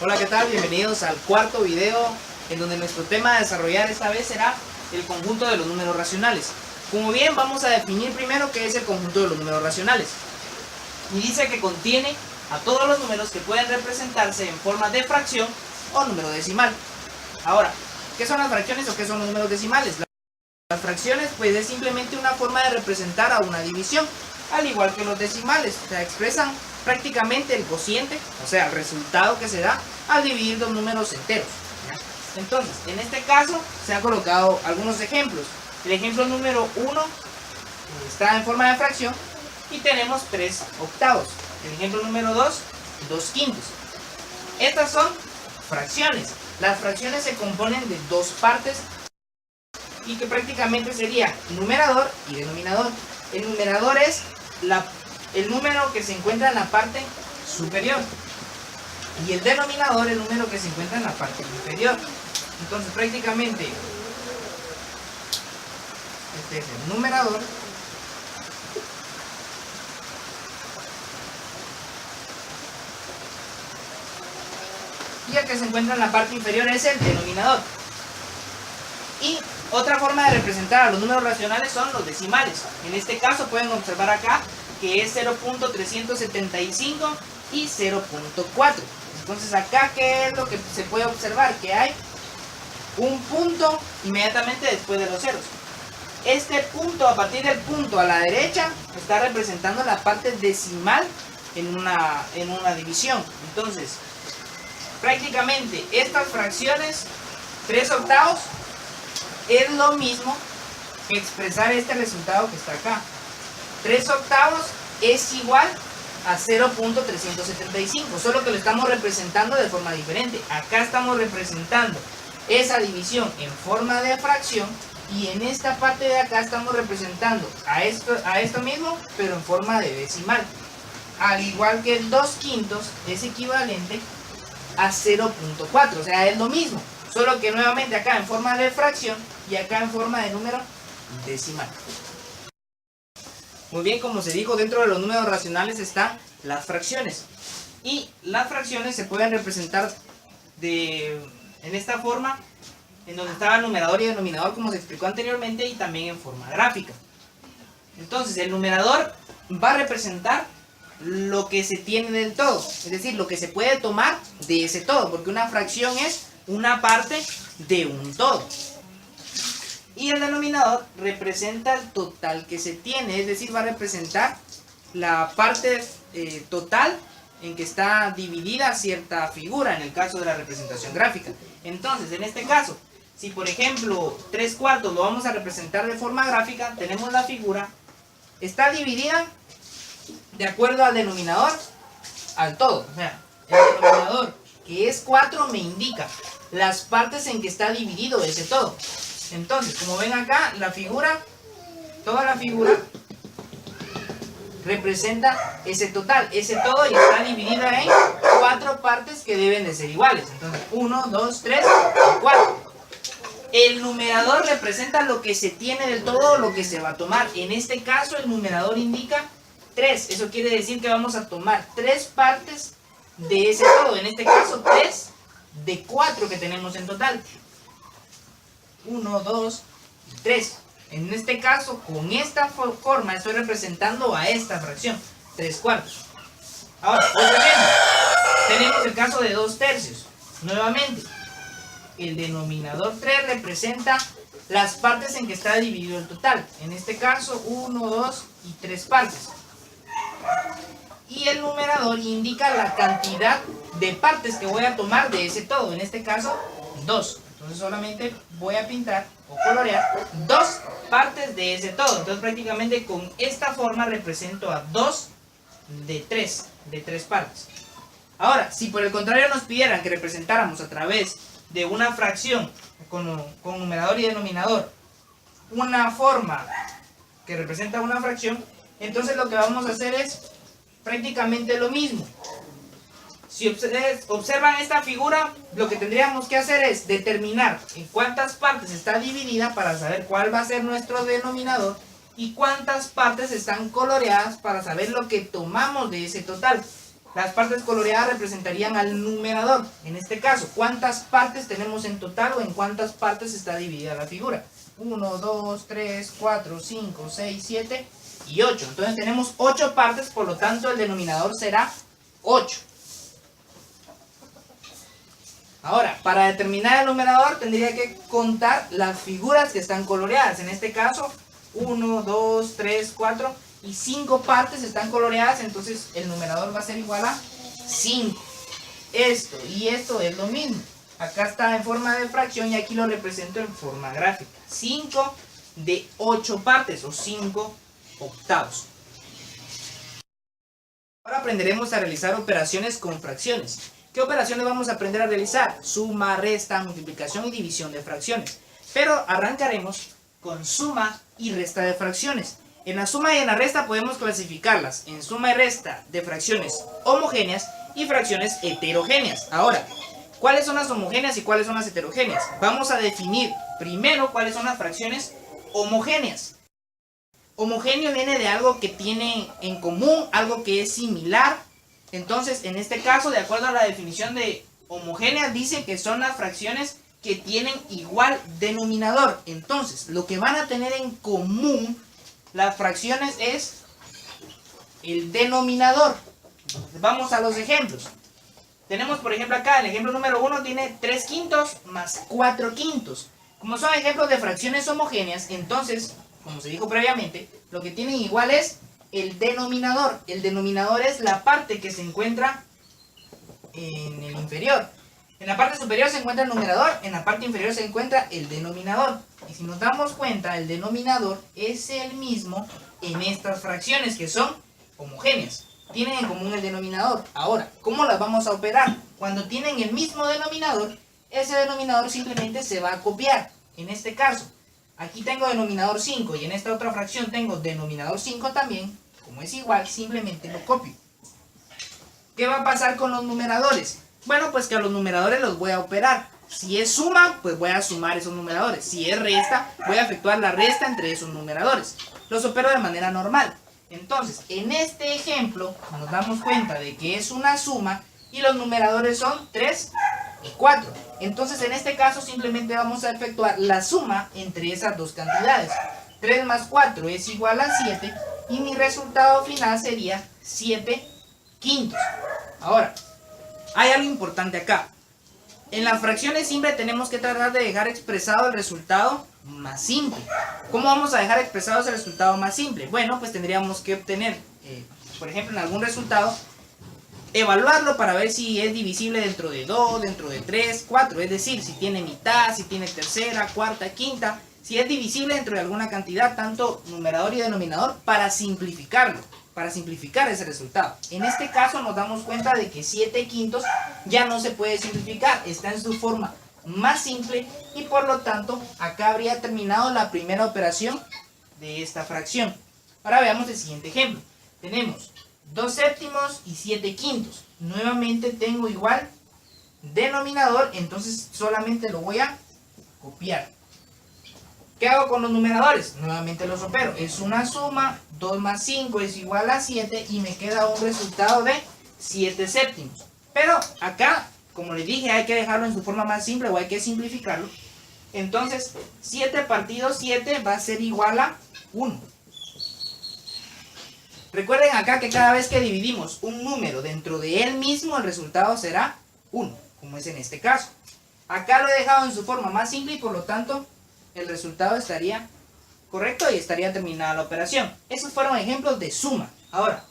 Hola, ¿qué tal? Bienvenidos al cuarto video en donde nuestro tema a desarrollar esta vez será el conjunto de los números racionales. Como bien, vamos a definir primero qué es el conjunto de los números racionales. Y dice que contiene a todos los números que pueden representarse en forma de fracción o número decimal. Ahora, ¿qué son las fracciones o qué son los números decimales? Las fracciones pues es simplemente una forma de representar a una división, al igual que los decimales, o sea, expresan prácticamente el cociente, o sea, el resultado que se da al dividir dos números enteros. Entonces, en este caso se han colocado algunos ejemplos. El ejemplo número 1 está en forma de fracción y tenemos 3 octavos. El ejemplo número 2, 2 quintos. Estas son fracciones. Las fracciones se componen de dos partes y que prácticamente sería numerador y denominador. El numerador es el número que se encuentra en la parte superior y el denominador el número que se encuentra en la parte inferior. Entonces prácticamente este es el numerador y el que se encuentra en la parte inferior es el denominador. Y otra forma de representar a los números racionales son los decimales. En este caso pueden observar acá que es 0.375 y 0.4. Entonces acá, ¿qué es lo que se puede observar? Que hay un punto inmediatamente después de los ceros. Este punto, a partir del punto a la derecha, está representando la parte decimal en una división. Entonces, prácticamente estas fracciones, 3 octavos, es lo mismo que expresar este resultado que está acá. 3 octavos es igual a 0.375, solo que lo estamos representando de forma diferente. Acá estamos representando esa división en forma de fracción y en esta parte de acá estamos representando a esto mismo, pero en forma de decimal. Al igual que el 2 quintos es equivalente a 0.4, o sea, es lo mismo, solo que nuevamente acá en forma de fracción y acá en forma de número decimal. Muy bien, como se dijo, dentro de los números racionales están las fracciones. Y las fracciones se pueden representar en esta forma, en donde estaba el numerador y el denominador, como se explicó anteriormente, y también en forma gráfica. Entonces, el numerador va a representar lo que se tiene del todo, es decir, lo que se puede tomar de ese todo, porque una fracción es una parte de un todo. Y el denominador representa el total que se tiene, es decir, va a representar la parte total en que está dividida cierta figura, en el caso de la representación gráfica. Entonces, en este caso, si por ejemplo 3 cuartos lo vamos a representar de forma gráfica, tenemos la figura, está dividida de acuerdo al denominador, al todo. O sea, el denominador, que es 4, me indica las partes en que está dividido ese todo. Entonces, como ven acá, la figura, toda la figura representa ese total, ese todo, y está dividida en 4 partes que deben de ser iguales. Entonces, 1, 2, 3, 4. El numerador representa lo que se tiene del todo, lo que se va a tomar. En este caso, el numerador indica 3. Eso quiere decir que vamos a tomar 3 partes de ese todo. En este caso, 3 de 4 que tenemos en total. 1, 2, 3. En este caso, con esta forma estoy representando a esta fracción, 3 cuartos. Ahora, otro ejemplo. Tenemos el caso de 2 tercios. Nuevamente, el denominador 3 representa las partes en que está dividido el total. En este caso, 1, 2 y 3 partes. Y el numerador indica la cantidad de partes que voy a tomar de ese todo. En este caso, 2. Entonces solamente voy a pintar o colorear 2 partes de ese todo. Entonces prácticamente con esta forma represento a 2 de 3 partes. Ahora, si por el contrario nos pidieran que representáramos a través de una fracción con numerador y denominador una forma que representa una fracción, entonces lo que vamos a hacer es prácticamente lo mismo. Si ustedes observan esta figura, lo que tendríamos que hacer es determinar en cuántas partes está dividida para saber cuál va a ser nuestro denominador y cuántas partes están coloreadas para saber lo que tomamos de ese total. Las partes coloreadas representarían al numerador. En este caso, ¿cuántas partes tenemos en total o en cuántas partes está dividida la figura? 1, 2, 3, 4, 5, 6, 7 y 8. Entonces tenemos 8 partes, por lo tanto el denominador será 8. Ahora, para determinar el numerador tendría que contar las figuras que están coloreadas. En este caso, 1, 2, 3, 4 y 5 partes están coloreadas, entonces el numerador va a ser igual a 5. Esto y esto es lo mismo. Acá está en forma de fracción y aquí lo represento en forma gráfica. 5 de 8 partes o 5 octavos. Ahora aprenderemos a realizar operaciones con fracciones. ¿Qué operaciones vamos a aprender a realizar? Suma, resta, multiplicación y división de fracciones. Pero arrancaremos con suma y resta de fracciones. En la suma y en la resta podemos clasificarlas en suma y resta de fracciones homogéneas y fracciones heterogéneas. Ahora, ¿cuáles son las homogéneas y cuáles son las heterogéneas? Vamos a definir primero cuáles son las fracciones homogéneas. Homogéneo viene de algo que tiene en común, algo que es similar. Entonces, en este caso, de acuerdo a la definición de homogénea, dice que son las fracciones que tienen igual denominador. Entonces, lo que van a tener en común las fracciones es el denominador. Vamos a los ejemplos. Tenemos, por ejemplo, acá el ejemplo número 1 tiene 3 quintos más 4 quintos. Como son ejemplos de fracciones homogéneas, entonces, como se dijo previamente, lo que tienen igual es el denominador. El denominador es la parte que se encuentra en el inferior. En la parte superior se encuentra el numerador, en la parte inferior se encuentra el denominador. Y si nos damos cuenta, el denominador es el mismo en estas fracciones que son homogéneas. Tienen en común el denominador. Ahora, ¿cómo las vamos a operar? Cuando tienen el mismo denominador, ese denominador simplemente se va a copiar. En este caso, aquí tengo denominador 5 y en esta otra fracción tengo denominador 5 también. Como es igual, simplemente lo copio. ¿Qué va a pasar con los numeradores? Bueno, pues que a los numeradores los voy a operar. Si es suma, pues voy a sumar esos numeradores. Si es resta, voy a efectuar la resta entre esos numeradores. Los opero de manera normal. Entonces, en este ejemplo, nos damos cuenta de que es una suma y los numeradores son 3 y 4. Entonces, en este caso, simplemente vamos a efectuar la suma entre esas dos cantidades. 3 más 4 es igual a 7 y mi resultado final sería 7 quintos. Ahora, hay algo importante acá. En las fracciones siempre tenemos que tratar de dejar expresado el resultado más simple. ¿Cómo vamos a dejar expresado ese resultado más simple? Bueno, pues tendríamos que obtener, por ejemplo, en algún resultado, evaluarlo para ver si es divisible dentro de 2, dentro de 3, 4. Es decir, si tiene mitad, si tiene tercera, cuarta, quinta. Si es divisible dentro de alguna cantidad, tanto numerador y denominador, para simplificarlo. Para simplificar ese resultado. En este caso nos damos cuenta de que 7 quintos ya no se puede simplificar, está en su forma más simple y por lo tanto acá habría terminado la primera operación de esta fracción. Ahora veamos el siguiente ejemplo. Tenemos 2 séptimos y 7 quintos. Nuevamente tengo igual denominador, entonces solamente lo voy a copiar. ¿Qué hago con los numeradores? Nuevamente los opero. Es una suma, 2 más 5 es igual a 7 y me queda un resultado de 7 séptimos. Pero acá, como les dije, hay que dejarlo en su forma más simple o hay que simplificarlo. Entonces, 7 partido 7 va a ser igual a 1. Recuerden acá que cada vez que dividimos un número dentro de él mismo, el resultado será 1, como es en este caso. Acá lo he dejado en su forma más simple y por lo tanto el resultado estaría correcto y estaría terminada la operación. Esos fueron ejemplos de suma. Ahora,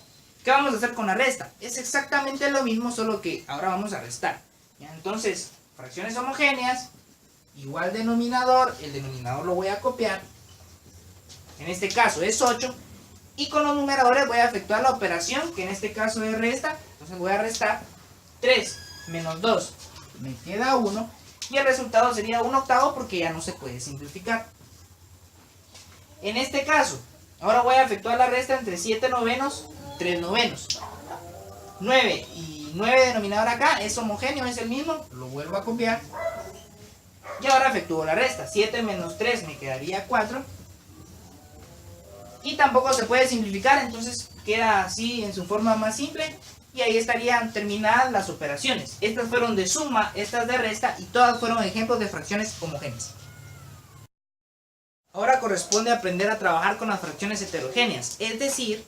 ¿qué vamos a hacer con la resta? Es exactamente lo mismo, solo que ahora vamos a restar. ¿Ya? Entonces, fracciones homogéneas, igual denominador, el denominador lo voy a copiar. En este caso es 8. Y con los numeradores voy a efectuar la operación, que en este caso es resta. Entonces voy a restar 3 menos 2, me queda 1. Y el resultado sería 1 octavo porque ya no se puede simplificar. En este caso, ahora voy a efectuar la resta entre 7 novenos, 3 novenos. 9 y 9 denominador acá es homogéneo, es el mismo. Lo vuelvo a copiar. Y ahora efectúo la resta. 7 menos 3 me quedaría 4. Y tampoco se puede simplificar, entonces queda así en su forma más simple. Y ahí estarían terminadas las operaciones. Estas fueron de suma, estas de resta y todas fueron ejemplos de fracciones homogéneas. Ahora corresponde aprender a trabajar con las fracciones heterogéneas, es decir,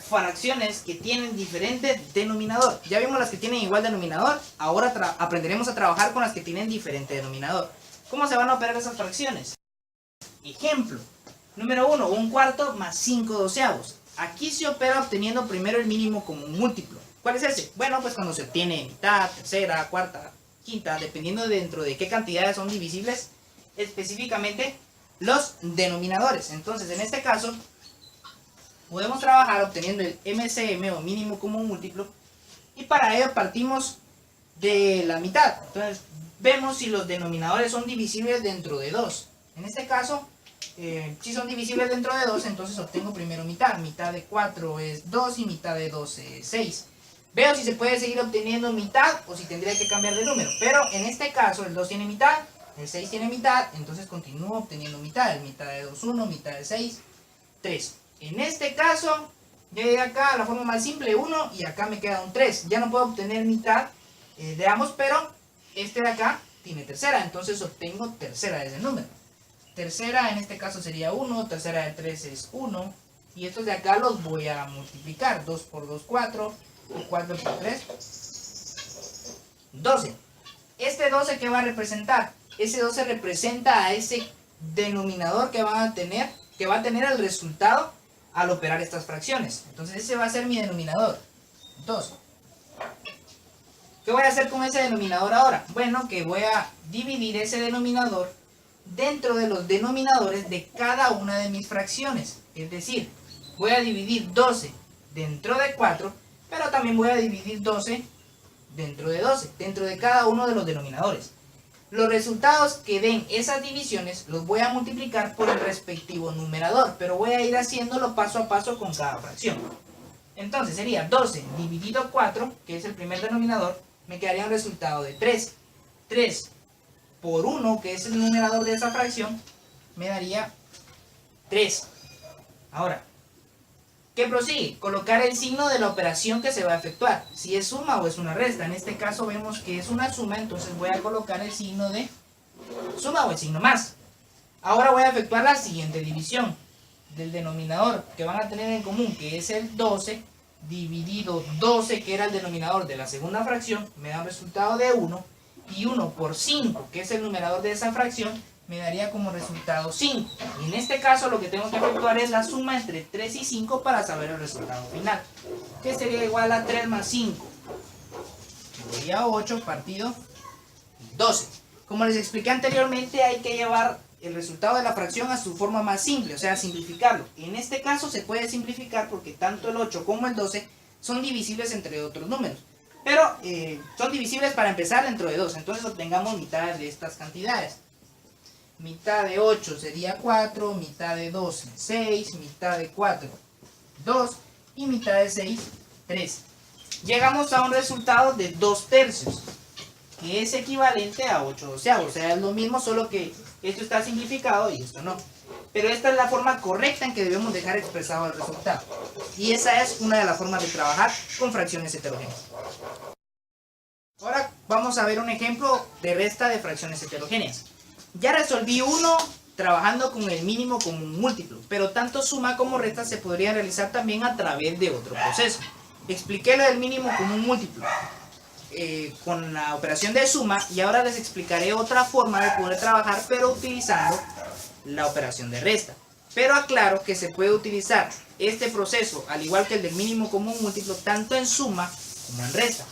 fracciones que tienen diferente denominador. Ya vimos las que tienen igual denominador, ahora aprenderemos a trabajar con las que tienen diferente denominador. ¿Cómo se van a operar esas fracciones? Ejemplo, número 1, 1/4 más 5/12. Aquí se opera obteniendo primero el mínimo común múltiplo. ¿Cuál es ese? Bueno, pues cuando se obtiene mitad, tercera, cuarta, quinta, dependiendo dentro de qué cantidades son divisibles, específicamente los denominadores. Entonces, en este caso, podemos trabajar obteniendo el MCM o mínimo común múltiplo, y para ello partimos de la mitad. Entonces, vemos si los denominadores son divisibles dentro de 2. En este caso, si son divisibles dentro de 2, entonces obtengo primero mitad. Mitad de 4 es 2 y mitad de 12 es 6. Veo si se puede seguir obteniendo mitad o si tendría que cambiar de número. Pero en este caso el 2 tiene mitad, el 6 tiene mitad, entonces continúo obteniendo mitad. Mitad de 2, 1, mitad de 6, 3. En este caso, llegué acá a la forma más simple, 1, y acá me queda un 3. Ya no puedo obtener mitad de ambos, pero este de acá tiene tercera, entonces obtengo tercera de ese número. Tercera en este caso sería 1, tercera de 3 es 1, y estos de acá los voy a multiplicar. 2 por 2, 4, y 4 por 3, 12. Este 12, ¿qué va a representar? Ese 12 representa a ese denominador que va a tener el resultado al operar estas fracciones. Entonces ese va a ser mi denominador, 12. ¿Qué voy a hacer con ese denominador ahora? Bueno, que voy a dividir ese denominador dentro de los denominadores de cada una de mis fracciones. Es decir, voy a dividir 12 dentro de 4, pero también voy a dividir 12 dentro de 12, dentro de cada uno de los denominadores. Los resultados que den esas divisiones los voy a multiplicar por el respectivo numerador, pero voy a ir haciéndolo paso a paso con cada fracción. Entonces sería 12 dividido 4, que es el primer denominador, me quedaría un resultado de 3. 3 por 1, que es el numerador de esa fracción, me daría 3. Ahora, ¿qué prosigue? Colocar el signo de la operación que se va a efectuar. Si es suma o es una resta. En este caso vemos que es una suma, entonces voy a colocar el signo de suma o el signo más. Ahora voy a efectuar la siguiente división del denominador que van a tener en común, que es el 12 dividido 12, que era el denominador de la segunda fracción, me da un resultado de 1. Y 1 por 5, que es el numerador de esa fracción, me daría como resultado 5. Y en este caso lo que tengo que efectuar es la suma entre 3 y 5 para saber el resultado final, que sería igual a 3 más 5. Sería 8 partido 12. Como les expliqué anteriormente, hay que llevar el resultado de la fracción a su forma más simple, o sea, simplificarlo. En este caso se puede simplificar porque tanto el 8 como el 12 son divisibles entre otros números. Pero son divisibles para empezar dentro de 2, entonces obtengamos mitad de estas cantidades. Mitad de 8 sería 4, mitad de 12, 6, mitad de 4, 2 y mitad de 6, 3. Llegamos a un resultado de 2 tercios, que es equivalente a 8 doceavos. O sea, es lo mismo, solo que esto está simplificado y esto no. Pero esta es la forma correcta en que debemos dejar expresado el resultado. Y esa es una de las formas de trabajar con fracciones heterogéneas. Ahora vamos a ver un ejemplo de resta de fracciones heterogéneas. Ya resolví uno trabajando con el mínimo común múltiplo, pero tanto suma como resta se podrían realizar también a través de otro proceso. Expliqué lo del mínimo común múltiplo con la operación de suma, y ahora les explicaré otra forma de poder trabajar pero utilizando la operación de resta. Pero aclaro que se puede utilizar este proceso, al igual que el del mínimo común múltiplo, tanto en suma como en resta.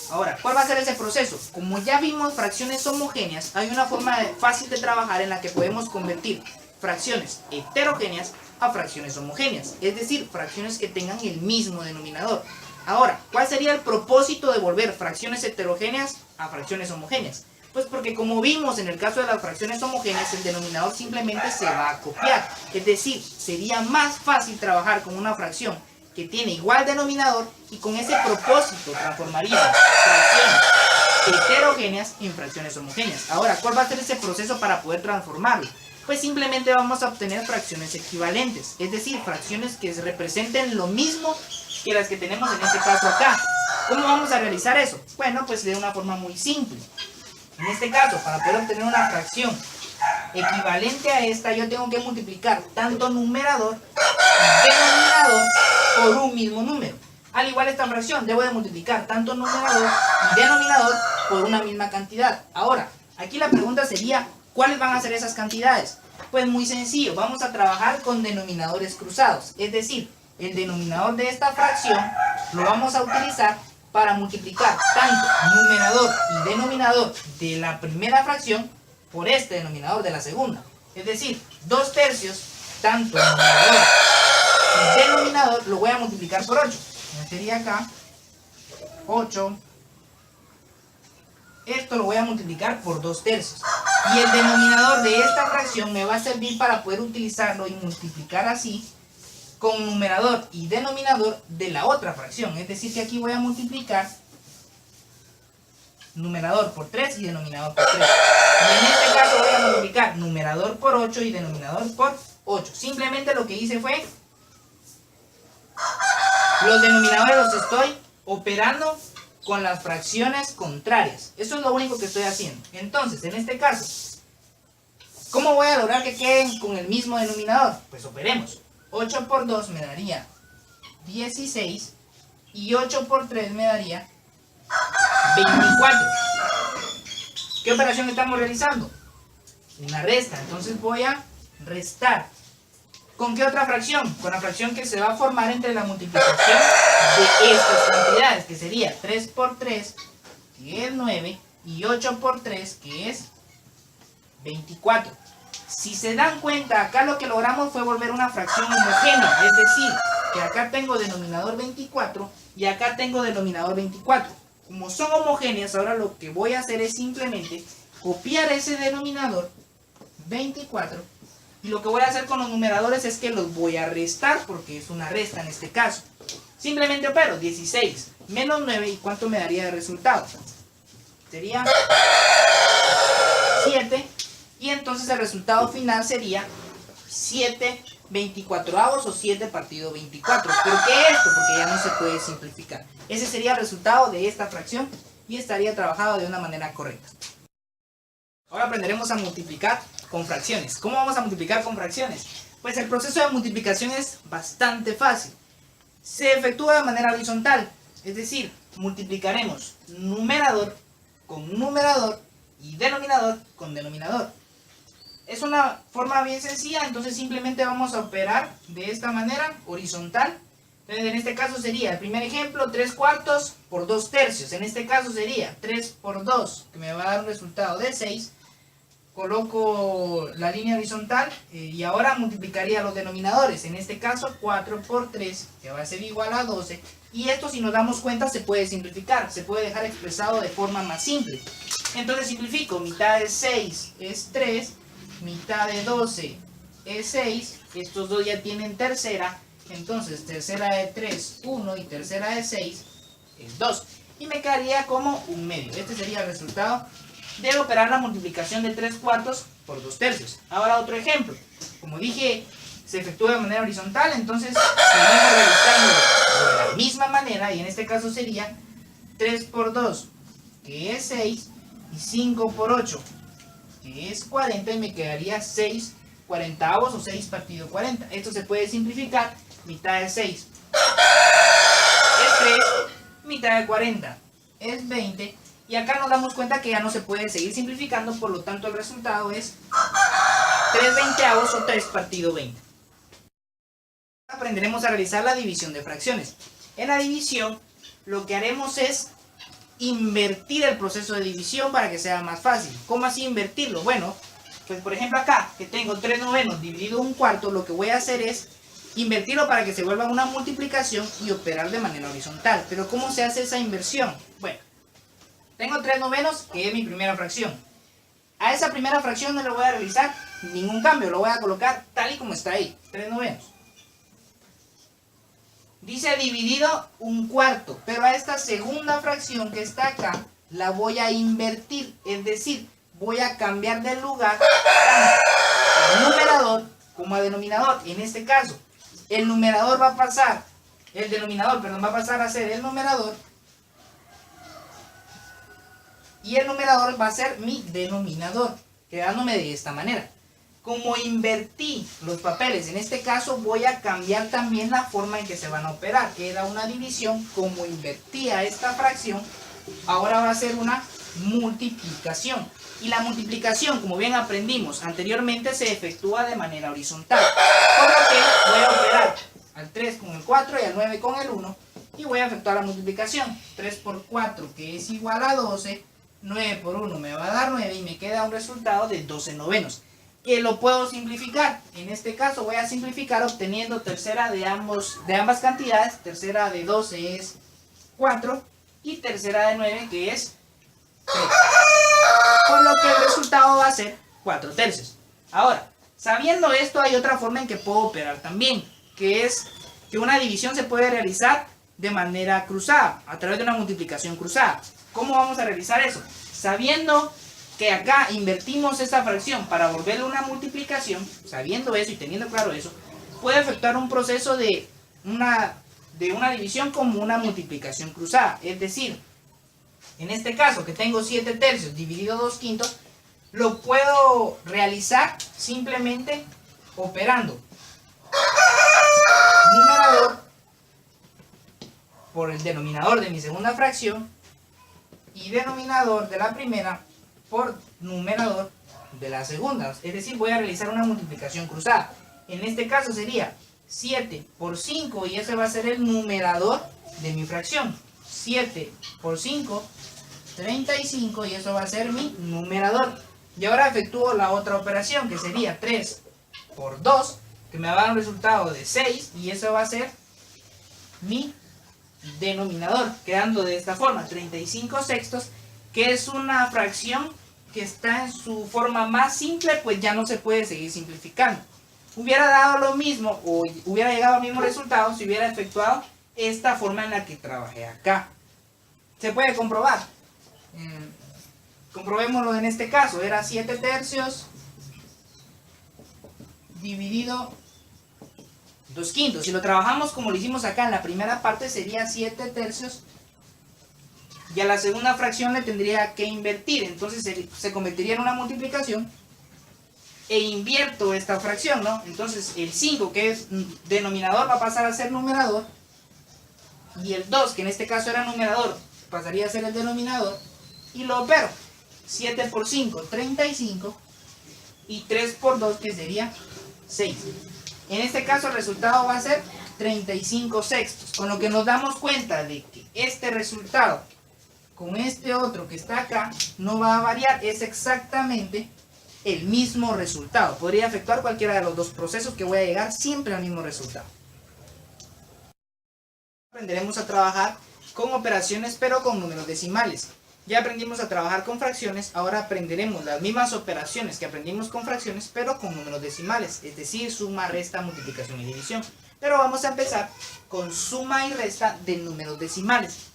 Ahora, ¿cuál va a ser ese proceso? Como ya vimos fracciones homogéneas, hay una forma fácil de trabajar en la que podemos convertir fracciones heterogéneas a fracciones homogéneas, es decir, fracciones que tengan el mismo denominador. Ahora, ¿cuál sería el propósito de volver fracciones heterogéneas a fracciones homogéneas? Pues porque, como vimos en el caso de las fracciones homogéneas, el denominador simplemente se va a copiar. Es decir, sería más fácil trabajar con una fracción que tiene igual denominador, y con ese propósito transformaríamos fracciones heterogéneas en fracciones homogéneas. Ahora, ¿cuál va a ser ese proceso para poder transformarlo? pues simplemente vamos a obtener fracciones equivalentes, es decir, fracciones que representen lo mismo que las que tenemos en este caso acá. ¿Cómo vamos a realizar eso? Bueno, pues de una forma muy simple. En este caso, para poder obtener una fracción equivalente a esta, yo tengo que multiplicar tanto numerador y denominador por un mismo número. Al igual esta fracción, debo de multiplicar tanto numerador y denominador por una misma cantidad. Ahora, aquí la pregunta sería, ¿cuáles van a ser esas cantidades? Pues muy sencillo, vamos a trabajar con denominadores cruzados. Es decir, el denominador de esta fracción lo vamos a utilizar para multiplicar tanto numerador y denominador de la primera fracción por este denominador de la segunda. Es decir, 2/3, tanto numerador y denominador, lo voy a multiplicar por 8. Sería acá 8. Esto lo voy a multiplicar por 2/3. Y el denominador de esta fracción me va a servir para poder utilizarlo y multiplicar así con numerador y denominador de la otra fracción. Es decir, que aquí voy a multiplicar numerador por 3 y denominador por 3. Y en este caso voy a multiplicar numerador por 8 y denominador por 8. Simplemente lo que hice fue, los denominadores los estoy operando con las fracciones contrarias. Eso es lo único que estoy haciendo. Entonces, en este caso, ¿cómo voy a lograr que queden con el mismo denominador? Pues operemos. 8 por 2 me daría 16 y 8 por 3 me daría 24. ¿Qué operación estamos realizando? Una resta. Entonces voy a restar. ¿Con qué otra fracción? Con la fracción que se va a formar entre la multiplicación de estas cantidades, que sería 3 por 3, que es 9, y 8 por 3, que es 24. Si se dan cuenta, acá lo que logramos fue volver una fracción homogénea, es decir, que acá tengo denominador 24 y acá tengo denominador 24. Como son homogéneas, ahora lo que voy a hacer es simplemente copiar ese denominador 24 y lo que voy a hacer con los numeradores es que los voy a restar porque es una resta en este caso. Simplemente opero 16 menos 9 y ¿cuánto me daría de resultado? Sería 7 y entonces el resultado final sería 7/24 o 7 partido 24. ¿Por qué esto? Porque ya no se puede simplificar. Ese sería el resultado de esta fracción y estaría trabajado de una manera correcta. Ahora aprenderemos a multiplicar con fracciones. ¿Cómo vamos a multiplicar con fracciones? Pues el proceso de multiplicación es bastante fácil. Se efectúa de manera horizontal, es decir, multiplicaremos numerador con numerador y denominador con denominador. Es una forma bien sencilla, entonces simplemente vamos a operar de esta manera, horizontal. Entonces en este caso sería, el primer ejemplo, 3/4 por 2/3. En este caso sería 3 por 2, que me va a dar un resultado de 6. Coloco la línea horizontal y ahora multiplicaría los denominadores. En este caso 4 por 3, que va a ser igual a 12. Y esto, si nos damos cuenta, se puede simplificar. Se puede dejar expresado de forma más simple. Entonces simplifico, mitad de 6 es 3. Mitad de 12 es 6, estos dos ya tienen tercera, entonces tercera de 3, 1 y tercera de 6 es 2. Y me quedaría como un medio. Este sería el resultado de operar la multiplicación de 3/4 por 2/3. Ahora otro ejemplo. Como dije, se efectúa de manera horizontal, entonces seguimos realizando de la misma manera y en este caso sería 3 por 2, que es 6, y 5 por 8, que es 40 y me quedaría 6/40 o 6 partido 40. Esto se puede simplificar, mitad de 6 es 3, mitad de 40 es 20 y acá nos damos cuenta que ya no se puede seguir simplificando, por lo tanto el resultado es 3/20 o 3 partido 20. Aprenderemos a realizar la división de fracciones. En la división lo que haremos es invertir el proceso de división para que sea más fácil. ¿Cómo así invertirlo? Bueno, pues por ejemplo acá, que tengo 3/9 dividido 1/4, lo que voy a hacer es invertirlo para que se vuelva una multiplicación y operar de manera horizontal. Pero ¿cómo se hace esa inversión? Bueno, tengo 3/9, que es mi primera fracción. A esa primera fracción no le voy a realizar ningún cambio, lo voy a colocar tal y como está ahí, 3/9. Dice dividido 1/4, pero a esta segunda fracción que está acá la voy a invertir, es decir, voy a cambiar de lugar tanto numerador como a denominador. En este caso, el numerador va a pasar, el denominador, perdón, va a pasar a ser el numerador. Y el numerador va a ser mi denominador, quedándome de esta manera. Como invertí los papeles, en este caso voy a cambiar también la forma en que se van a operar. Era una división, como invertía esta fracción, ahora va a ser una multiplicación. Y la multiplicación, como bien aprendimos anteriormente, se efectúa de manera horizontal. Por lo que voy a operar al 3 con el 4 y al 9 con el 1. Y voy a efectuar la multiplicación. 3 por 4, que es igual a 12. 9 por 1 me va a dar 9 y me queda un resultado de 12 novenos. Que lo puedo simplificar. En este caso voy a simplificar obteniendo tercera de ambas cantidades. Tercera de 12 es 4 y tercera de 9 que es 3. Por lo que el resultado va a ser 4 tercios. Ahora, sabiendo esto, hay otra forma en que puedo operar también, que es que una división se puede realizar de manera cruzada, a través de una multiplicación cruzada. ¿Cómo vamos a realizar eso? Sabiendo que acá invertimos esta fracción para volverle una multiplicación, sabiendo eso y teniendo claro eso, puedo efectuar un proceso de una división como una multiplicación cruzada. Es decir, en este caso que tengo 7 tercios dividido 2 quintos, lo puedo realizar simplemente operando numerador por el denominador de mi segunda fracción y denominador de la primera por numerador de la segunda. Es decir, voy a realizar una multiplicación cruzada. En este caso sería 7 por 5 y ese va a ser el numerador de mi fracción. 7 por 5, 35 y eso va a ser mi numerador. Y ahora efectúo la otra operación que sería 3 por 2, que me va a dar un resultado de 6 y eso va a ser mi denominador, quedando de esta forma 35 sextos, que es una fracción que está en su forma más simple, pues ya no se puede seguir simplificando. Hubiera dado lo mismo o hubiera llegado al mismo resultado si hubiera efectuado esta forma en la que trabajé acá. Se puede comprobar. Comprobémoslo en este caso. Era 7 tercios dividido 2 quintos. Si lo trabajamos como lo hicimos acá en la primera parte, sería 7 tercios. Y a la segunda fracción le tendría que invertir. Entonces se convertiría en una multiplicación. E invierto esta fracción, ¿no? Entonces el 5, que es denominador, va a pasar a ser numerador. Y el 2, que en este caso era numerador, pasaría a ser el denominador. Y lo opero. 7 por 5, 35. Y 3 por 2, que sería 6. En este caso el resultado va a ser 35 sextos. Con lo que nos damos cuenta de que este resultado con este otro que está acá no va a variar. Es exactamente el mismo resultado. Podría efectuar cualquiera de los dos procesos que voy a llegar siempre al mismo resultado. Aprenderemos a trabajar con operaciones pero con números decimales. Ya aprendimos a trabajar con fracciones, ahora aprenderemos las mismas operaciones que aprendimos con fracciones pero con números decimales, es decir, suma, resta, multiplicación y división. Pero vamos a empezar con suma y resta de números decimales.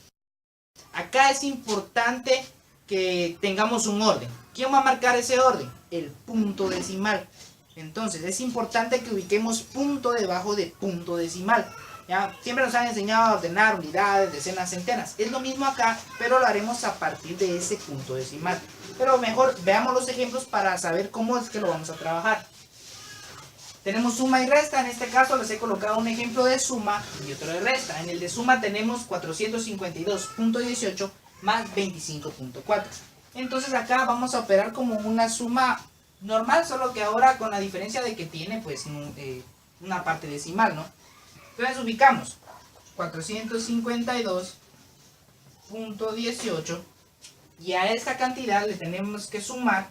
Acá es importante que tengamos un orden. ¿Quién va a marcar ese orden? El punto decimal. Entonces es importante que ubiquemos punto debajo de punto decimal. ¿Ya? Siempre nos han enseñado a ordenar unidades, decenas, centenas. Es lo mismo acá, pero lo haremos a partir de ese punto decimal. Pero mejor veamos los ejemplos para saber cómo es que lo vamos a trabajar. Tenemos suma y resta. En este caso les he colocado un ejemplo de suma y otro de resta. En el de suma tenemos 452.18 más 25.4. Entonces acá vamos a operar como una suma normal, solo que ahora con la diferencia de que tiene pues una parte decimal, ¿no? Entonces ubicamos 452.18 y a esta cantidad le tenemos que sumar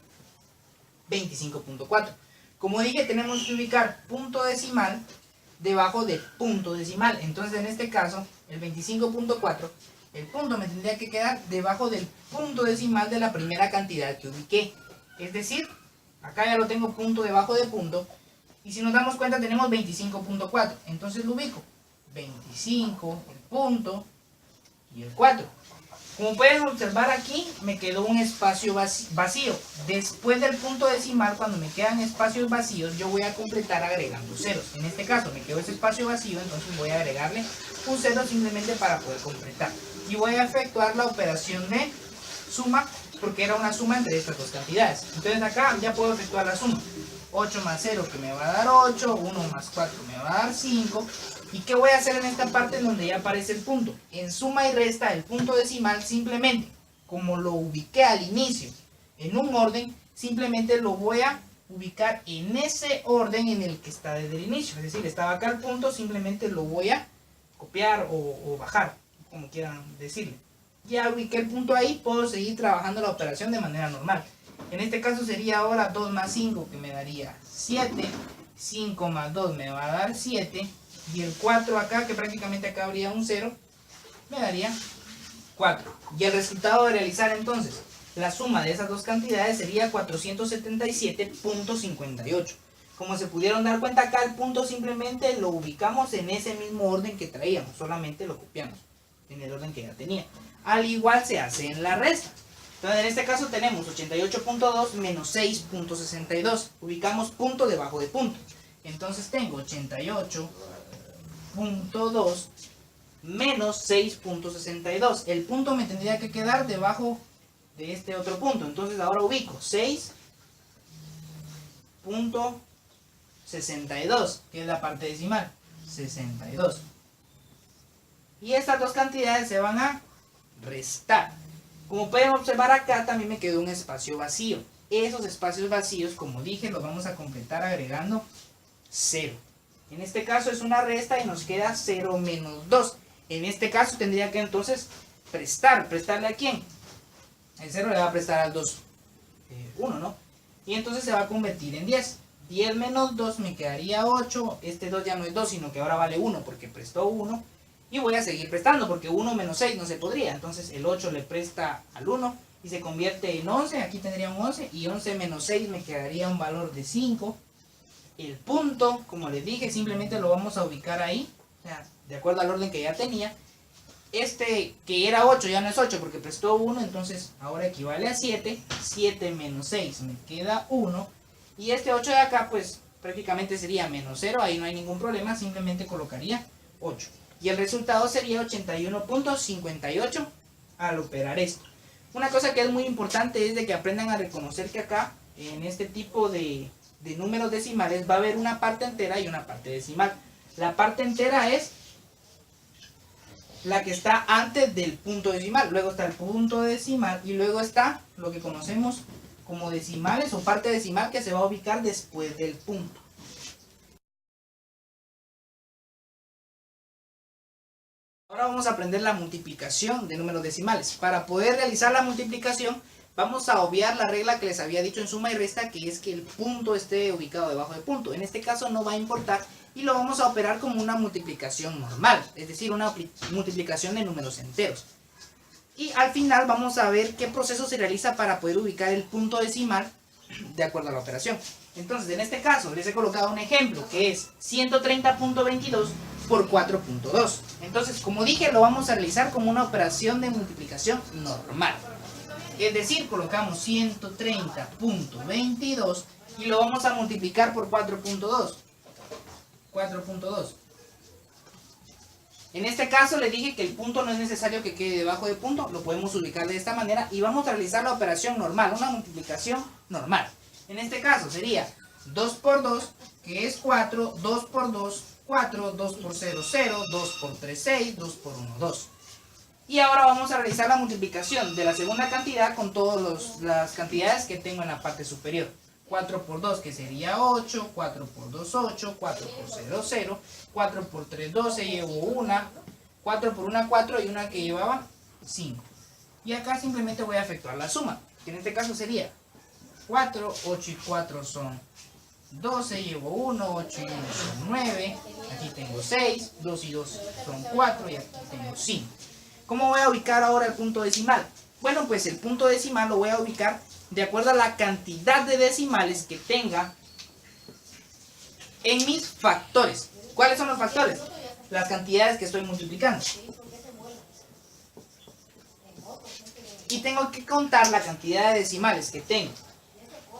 25.4. Como dije, tenemos que ubicar punto decimal debajo del punto decimal. Entonces en este caso, el 25.4, el punto me tendría que quedar debajo del punto decimal de la primera cantidad que ubiqué. Es decir, acá ya lo tengo punto debajo de punto. Y si nos damos cuenta tenemos 25.4. Entonces lo ubico. 25, el punto y el 4. Como pueden observar aquí, me quedó un espacio vacío. Después del punto decimal, cuando me quedan espacios vacíos, yo voy a completar agregando ceros. En este caso, me quedó ese espacio vacío, entonces voy a agregarle un cero simplemente para poder completar. Y voy a efectuar la operación de suma, porque era una suma entre estas dos cantidades. Entonces acá ya puedo efectuar la suma. 8 más 0 que me va a dar 8, 1 más 4 me va a dar 5. ¿Y qué voy a hacer en esta parte en donde ya aparece el punto? En suma y resta, el punto decimal simplemente, como lo ubiqué al inicio en un orden, simplemente lo voy a ubicar en ese orden en el que está desde el inicio. Es decir, estaba acá el punto, simplemente lo voy a copiar o bajar, como quieran decirle. Ya ubiqué el punto ahí, puedo seguir trabajando la operación de manera normal. En este caso sería ahora 2 más 5 que me daría 7, 5 más 2 me va a dar 7, y el 4 acá, que prácticamente acá habría un 0, me daría 4. Y el resultado de realizar entonces la suma de esas dos cantidades sería 477.58. Como se pudieron dar cuenta acá, el punto simplemente lo ubicamos en ese mismo orden que traíamos, solamente lo copiamos en el orden que ya tenía. Al igual se hace en la resta. Entonces en este caso tenemos 88.2 menos 6.62. Ubicamos punto debajo de punto. Entonces tengo 88.2 menos 6.62. El punto me tendría que quedar debajo de este otro punto. Entonces ahora ubico 6.62, que es la parte decimal. 62. Y estas dos cantidades se van a restar. Como pueden observar acá, también me quedó un espacio vacío. Esos espacios vacíos, como dije, los vamos a completar agregando 0. En este caso es una resta y nos queda 0 menos 2. En este caso tendría que entonces prestarle a quién. El 0 le va a prestar al 2, 1, ¿no? Y entonces se va a convertir en 10. 10 menos 2 me quedaría 8. Este 2 ya no es 2, sino que ahora vale 1 porque prestó 1. Y voy a seguir prestando porque 1 menos 6 no se podría. Entonces el 8 le presta al 1 y se convierte en 11. Aquí tendría un 11 y 11 menos 6 me quedaría un valor de 5. El punto, como les dije, simplemente lo vamos a ubicar ahí, o sea, de acuerdo al orden que ya tenía. Este que era 8 ya no es 8 porque prestó 1, entonces ahora equivale a 7. 7 menos 6 me queda 1. Y este 8 de acá pues prácticamente sería menos 0, ahí no hay ningún problema, simplemente colocaría 8. Y el resultado sería 81.58 al operar esto. Una cosa que es muy importante es de que aprendan a reconocer que acá, en este tipo de números decimales, va a haber una parte entera y una parte decimal. La parte entera es la que está antes del punto decimal. Luego está el punto decimal y luego está lo que conocemos como decimales o parte decimal, que se va a ubicar después del punto. Ahora vamos a aprender la multiplicación de números decimales. Para poder realizar la multiplicación vamos a obviar la regla que les había dicho en suma y resta, que es que el punto esté ubicado debajo del punto. En este caso no va a importar y lo vamos a operar como una multiplicación normal, es decir, una multiplicación de números enteros. Y al final vamos a ver qué proceso se realiza para poder ubicar el punto decimal de acuerdo a la operación. Entonces en este caso les he colocado un ejemplo que es 130.22 por 4.2. Entonces, como dije, lo vamos a realizar como una operación de multiplicación normal. Es decir, colocamos 130.22 y lo vamos a multiplicar por 4.2. 4.2. En este caso les dije que el punto no es necesario que quede debajo del punto, lo podemos ubicar de esta manera y vamos a realizar la operación normal, una multiplicación normal. En este caso sería 2 por 2, que es 4, 2 por 2, 4, 2 por 0, 0, 2 por 3, 6, 2 por 1, 2. Y ahora vamos a realizar la multiplicación de la segunda cantidad con todas las cantidades que tengo en la parte superior. 4 por 2 que sería 8, 4 por 2 8, 4 por 0 0, 4 por 3 12, llevo una, 4 por 1 4 y una que llevaba 5. Y acá simplemente voy a efectuar la suma, que en este caso sería 4, 8 y 4 son 12, llevo 1, 8 y 1 son 9, aquí tengo 6, 2 y 2 son 4 y aquí tengo 5. ¿Cómo voy a ubicar ahora el punto decimal? Bueno, pues el punto decimal lo voy a ubicar de acuerdo a la cantidad de decimales que tenga en mis factores. ¿Cuáles son los factores? Las cantidades que estoy multiplicando. y tengo que contar la cantidad de decimales que tengo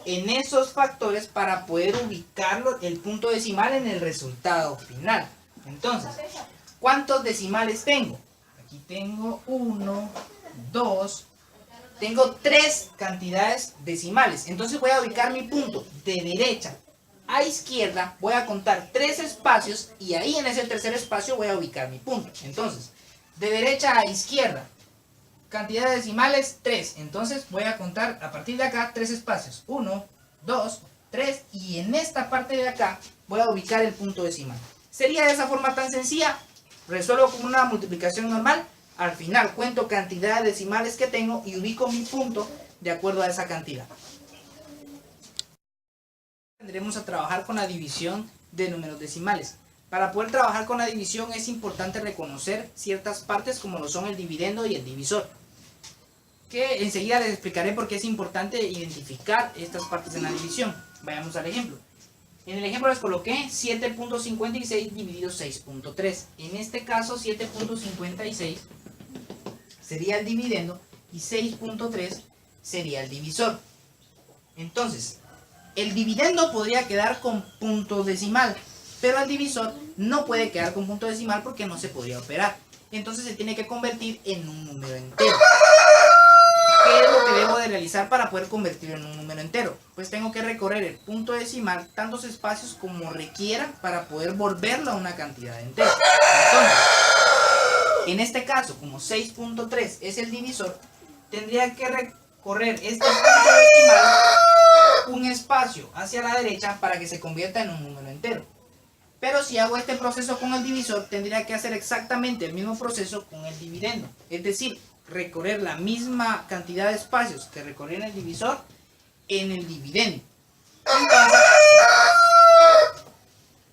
en esos factores para poder ubicarlo, el punto decimal, en el resultado final. Entonces, ¿cuántos decimales tengo? Aquí tengo 1, 2, tengo 3 cantidades decimales. Entonces voy a ubicar mi punto de derecha a izquierda, voy a contar 3 espacios y ahí en ese tercer espacio voy a ubicar mi punto. Entonces, de derecha a izquierda, cantidad de decimales 3. Entonces voy a contar a partir de acá 3 espacios. 1, 2, 3. Y en esta parte de acá voy a ubicar el punto decimal. Sería de esa forma tan sencilla. Resuelvo con una multiplicación normal. Al final cuento cantidad de decimales que tengo y ubico mi punto de acuerdo a esa cantidad. Tendremos a trabajar con la división de números decimales. Para poder trabajar con la división es importante reconocer ciertas partes como lo son el dividendo y el divisor, que enseguida les explicaré por qué es importante identificar estas partes en la división. Vayamos al ejemplo. En el ejemplo les coloqué 7.56 dividido 6.3. En este caso 7.56 sería el dividendo y 6.3 sería el divisor. Entonces, el dividendo podría quedar con punto decimal, pero el divisor no puede quedar con punto decimal porque no se podría operar. Entonces se tiene que convertir en un número entero. ¿Qué es lo que debo de realizar para poder convertirlo en un número entero? Pues tengo que recorrer el punto decimal tantos espacios como requiera para poder volverlo a una cantidad entera. Entonces, en este caso, como 6.3 es el divisor, tendría que recorrer este punto decimal un espacio hacia la derecha para que se convierta en un número entero. Pero si hago este proceso con el divisor, tendría que hacer exactamente el mismo proceso con el dividendo. Es decir, recorrer la misma cantidad de espacios que recorrí en el divisor en el dividendo. Entonces,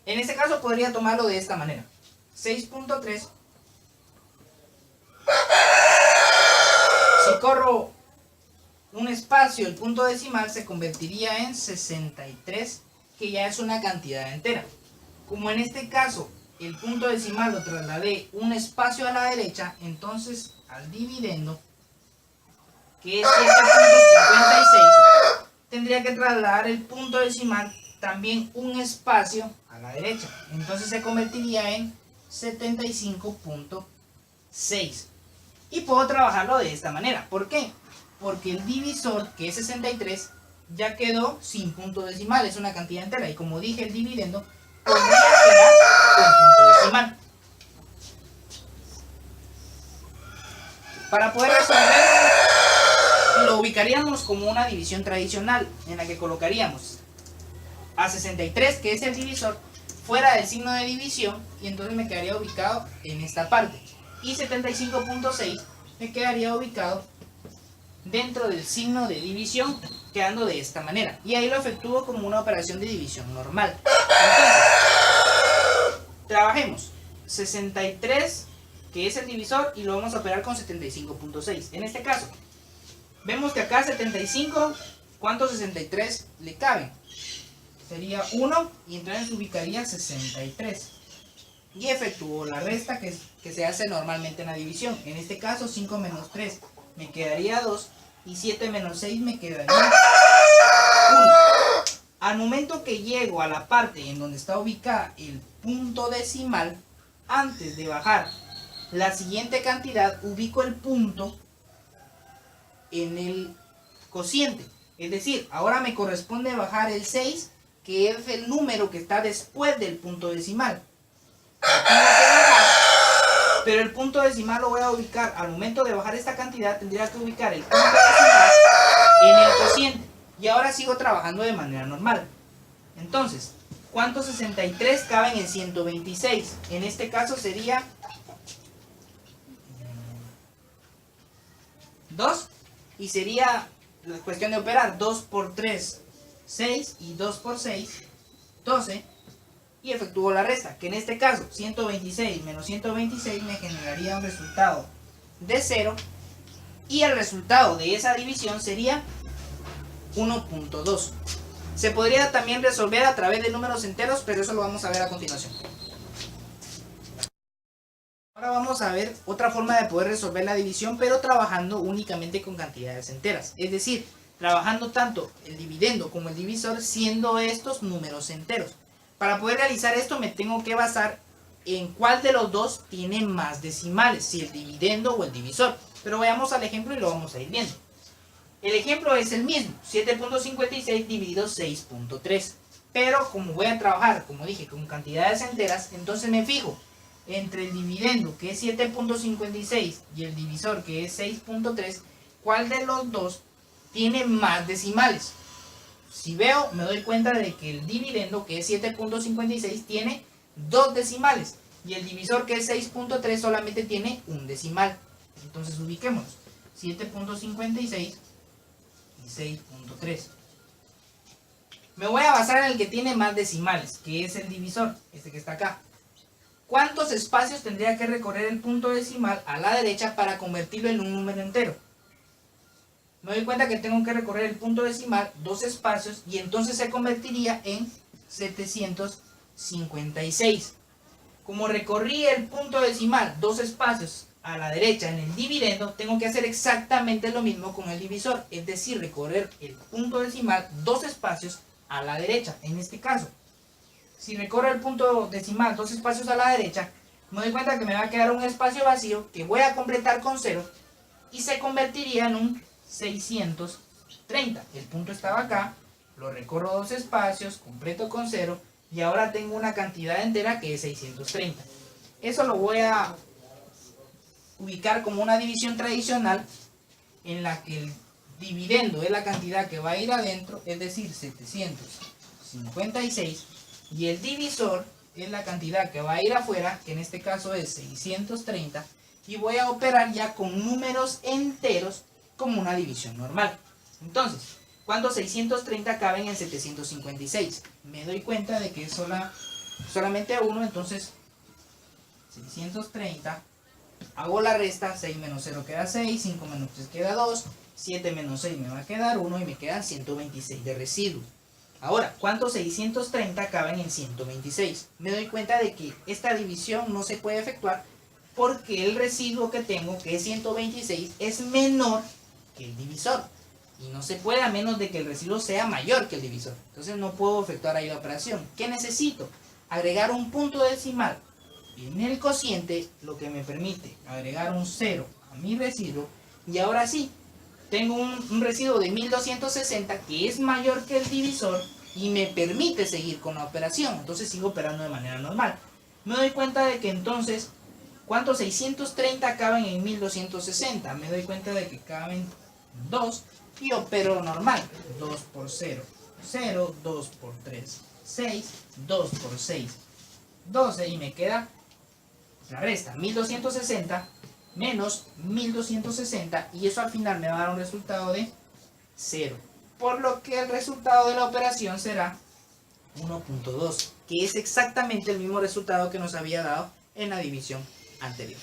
en este caso podría tomarlo de esta manera. 6.3. Si corro un espacio, el punto decimal se convertiría en 63, que ya es una cantidad entera. Como en este caso el punto decimal lo trasladé un espacio a la derecha, entonces al dividendo, que es 7.56, tendría que trasladar el punto decimal también un espacio a la derecha. Entonces se convertiría en 75.6. Y puedo trabajarlo de esta manera. ¿Por qué? Porque el divisor, que es 63, ya quedó sin punto decimal, es una cantidad entera. Y como dije, el dividendo podría quedar con punto decimal. Para poder resolver, lo ubicaríamos como una división tradicional, en la que colocaríamos a 63, que es el divisor, fuera del signo de división, y entonces me quedaría ubicado en esta parte. Y 75.6 me quedaría ubicado dentro del signo de división, quedando de esta manera. Y ahí lo efectúo como una operación de división normal. Entonces, trabajemos 63, que es el divisor, y lo vamos a operar con 75.6. En este caso, vemos que acá 75, ¿cuántos 63 le caben? Sería 1, y entonces ubicaría 63. Y efectúo la resta que se hace normalmente en la división. En este caso, 5 menos 3 me quedaría 2, y 7 menos 6 me quedaría 1. Al momento que llego a la parte en donde está ubicada el punto decimal, antes de bajar la siguiente cantidad, ubico el punto en el cociente. Es decir, ahora me corresponde bajar el 6, que es el número que está después del punto decimal. Tengo que bajar, pero el punto decimal lo voy a ubicar. Al momento de bajar esta cantidad, tendría que ubicar el punto decimal en el cociente. Y ahora sigo trabajando de manera normal. Entonces, ¿cuántos 63 caben en 126? En este caso sería 2. Y sería la cuestión de operar 2 por 3, 6. Y 2 por 6, 12. Y efectúo la resta, que en este caso 126 menos 126 me generaría un resultado de 0. Y el resultado de esa división sería 1.2. Se podría también resolver a través de números enteros, pero eso lo vamos a ver a continuación. Ahora vamos a ver otra forma de poder resolver la división, pero trabajando únicamente con cantidades enteras. Es decir, trabajando tanto el dividendo como el divisor siendo estos números enteros. Para poder realizar esto me tengo que basar en cuál de los dos tiene más decimales, si el dividendo o el divisor. Pero vayamos al ejemplo y lo vamos a ir viendo. El ejemplo es el mismo, 7.56 dividido 6.3. Pero como voy a trabajar, como dije, con cantidades enteras, entonces me fijo entre el dividendo, que es 7.56, y el divisor, que es 6.3, ¿cuál de los dos tiene más decimales? Si veo, me doy cuenta de que el dividendo, que es 7.56, tiene 2 decimales, y el divisor, que es 6.3, solamente tiene un decimal. Entonces ubiquémonos, 7.56 y 6.3. Me voy a basar en el que tiene más decimales, que es el divisor, este que está acá. ¿Cuántos espacios tendría que recorrer el punto decimal a la derecha para convertirlo en un número entero? Me doy cuenta que tengo que recorrer el punto decimal 2 espacios y entonces se convertiría en 756. Como recorrí el punto decimal 2 espacios a la derecha en el dividendo, tengo que hacer exactamente lo mismo con el divisor, es decir, recorrer el punto decimal 2 espacios a la derecha, en este caso. Si recorro el punto decimal 2 espacios a la derecha, me doy cuenta que me va a quedar un espacio vacío que voy a completar con 0 y se convertiría en un 630. El punto estaba acá, lo recorro 2 espacios, completo con 0 y ahora tengo una cantidad entera que es 630. Eso lo voy a ubicar como una división tradicional en la que el dividendo es la cantidad que va a ir adentro, es decir, 756. Y el divisor es la cantidad que va a ir afuera, que en este caso es 630. Y voy a operar ya con números enteros como una división normal. Entonces, ¿cuántos 630 caben en 756? Me doy cuenta de que es solamente uno, entonces 630. Hago la resta, 6 menos 0 queda 6, 5 menos 3 queda 2, 7 menos 6 me va a quedar 1 y me quedan 126 de residuo. Ahora, ¿cuántos 630 caben en 126? Me doy cuenta de que esta división no se puede efectuar porque el residuo que tengo, que es 126, es menor que el divisor. Y no se puede a menos de que el residuo sea mayor que el divisor. Entonces no puedo efectuar ahí la operación. ¿Qué necesito? Agregar un punto decimal en el cociente, lo que me permite agregar un 0 a mi residuo. Y ahora sí, tengo un residuo de 1260 que es mayor que el divisor y me permite seguir con la operación. Entonces sigo operando de manera normal. Me doy cuenta de que entonces, ¿cuántos 630 caben en 1260? Me doy cuenta de que caben 2 y opero normal. 2 por 0, 0, 2 por 3, 6, 2 por 6, 12 y me queda la resta, 1260 menos 1260 y eso al final me va a dar un resultado de 0. Por lo que el resultado de la operación será 1.2, que es exactamente el mismo resultado que nos había dado en la división anterior.